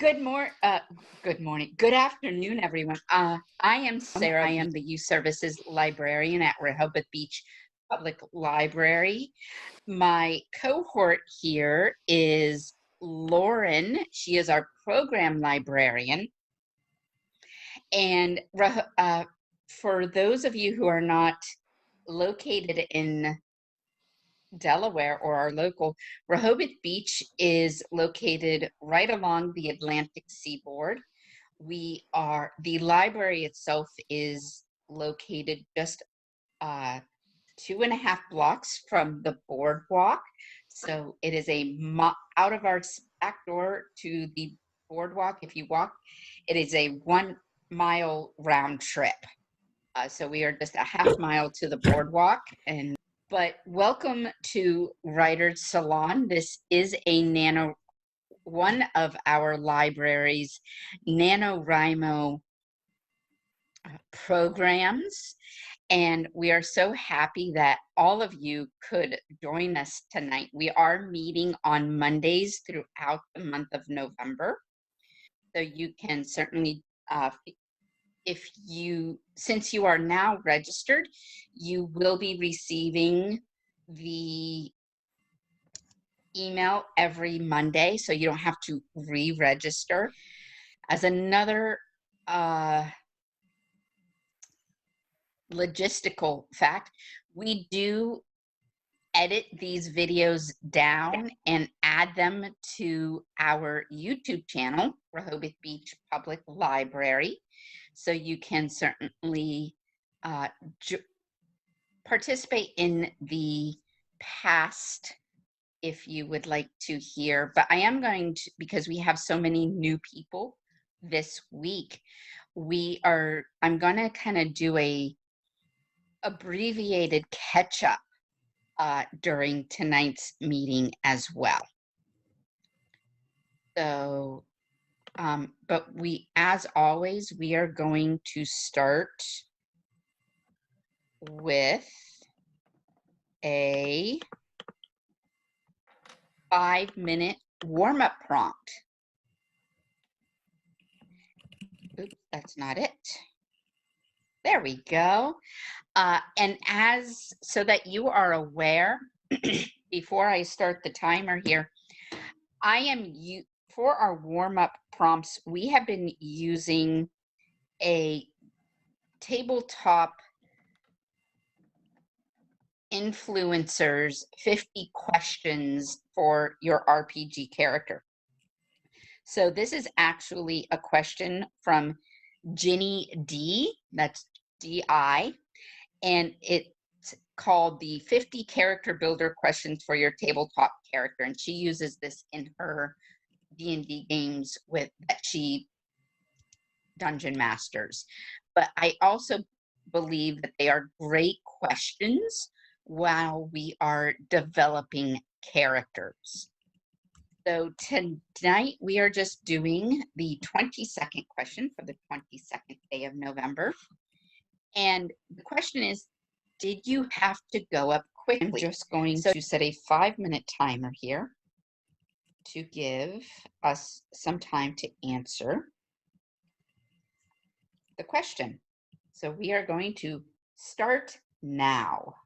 Good morning. Good afternoon, everyone. I am Sarah. I am the Youth Services Librarian at Rehoboth Beach Public Library. My cohort here is Lauren. She is our program librarian. And for those of you who are not located in Delaware or our local, Rehoboth Beach is located right along the Atlantic seaboard. The library itself is located just 2.5 blocks from the boardwalk. So it is out of our back door to the boardwalk. If you walk, it is a 1 mile round trip. So we are just a half mile to the boardwalk. But welcome to Writer's Salon. This is one of our library's NaNoWriMo programs. And we are so happy that all of you could join us tonight. We are meeting on Mondays throughout the month of November. So you can certainly, since you are now registered, you will be receiving the email every Monday, so you don't have to re-register. As another logistical fact, we do edit these videos down and add them to our YouTube channel, Rehoboth Beach Public Library. So you can certainly participate in the past if you would like to hear. But I am going to, because we have so many new people this week, I'm going to kind of do a abbreviated catch-up during tonight's meeting as well. So, but as always, we are going to start with a 5-minute warm-up prompt. Oops, that's not it. There we go. And so that you are aware, before I start the timer here, for our warm-up prompts, we have been using a Tabletop influencers 50 questions for your RPG character. So this is actually a question from Ginny D, that's D-I, and it's called the 50 character builder questions for your tabletop character. And she uses this in her D&D games that she dungeon masters. But I also believe that they are great questions while we are developing characters. So tonight we are just doing the 22nd question for the 22nd day of November. And the question is, did you have to go up quickly? I'm just going to set a 5-minute timer here to give us some time to answer the question. So we are going to start now.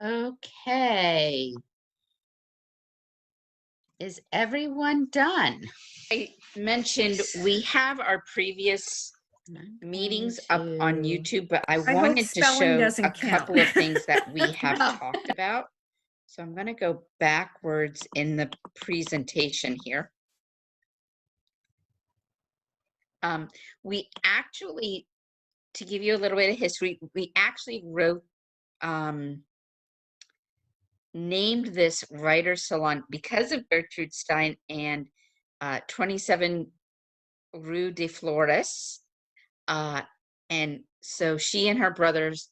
Okay. Is everyone done? I mentioned we have our previous meetings up on YouTube, but I wanted to show a couple of things that we have talked about. So I'm going to go backwards in the presentation here. We actually, to give you a little bit of history, we actually named this Writer's Salon because of Gertrude Stein and 27 Rue de Flores. And so she and her brothers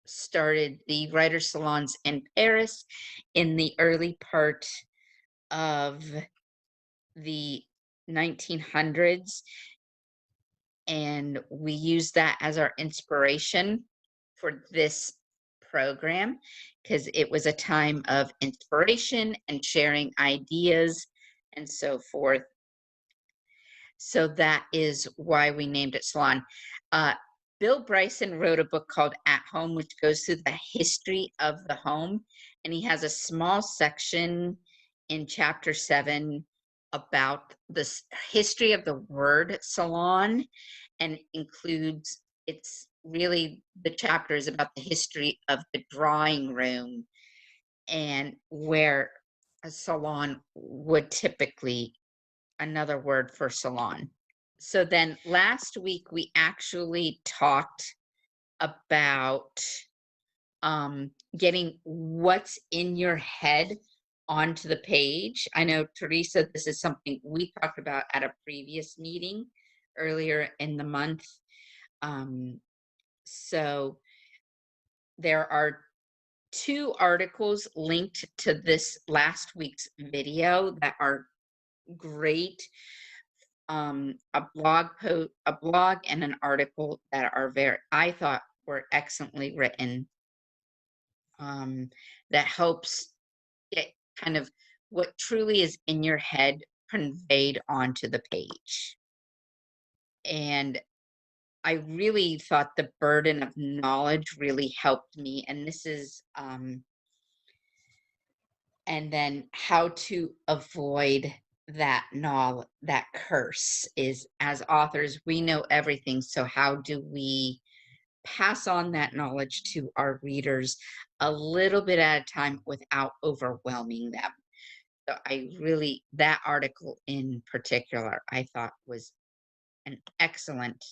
started the Writer's Salons in Paris in the early part of the 1900s. and we use that as our inspiration for this program because it was a time of inspiration and sharing ideas and so forth. So that is why we named it Salon. Uh, Bill Bryson wrote a book called At Home, which goes through the history of the home. And he has a small section in chapter 7 about the history of the word salon, and includes, it's really, the chapter is about the history of the drawing room and where a salon would typically, another word for salon. So then last week we actually talked about getting what's in your head onto the page. I know, Teresa, this is something we talked about at a previous meeting earlier in the month. So there are 2 articles linked to this last week's video that are great. A blog and an article that are I thought were excellently written, that helps get kind of what truly is in your head conveyed onto the page. And I really thought the burden of knowledge really helped me. And this is, and then how to avoid that that curse is, as authors, we know everything. So how do we pass on that knowledge to our readers a little bit at a time without overwhelming them? So I really, that article in particular, I thought was an excellent